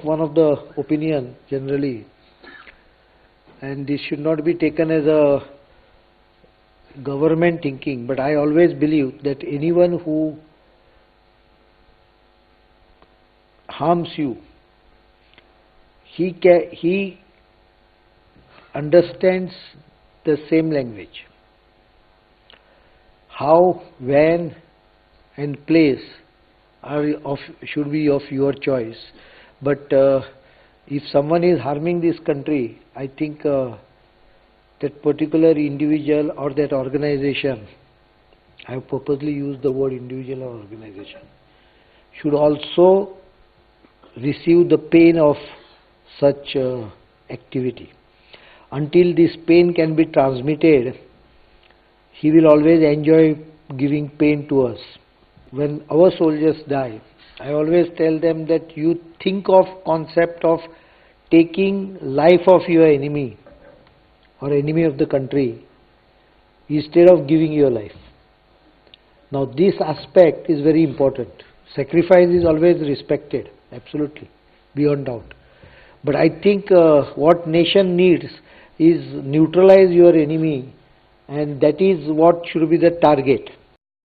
one of the opinion generally, and this should not be taken as a government thinking, but I always believe that anyone who harms you, he understands the same language. How, when, and place should be of your choice. But if someone is harming this country, I think that particular individual or that organization, I have purposely used the word individual or organization, should also receive the pain of such activity. Until this pain can be transmitted, he will always enjoy giving pain to us. When our soldiers die, I always tell them that you think of concept of taking life of your enemy or enemy of the country instead of giving your life. Now this aspect is very important. Sacrifice is always respected, absolutely, beyond doubt. But I think what nation needs is neutralize your enemy, and that is what should be the target.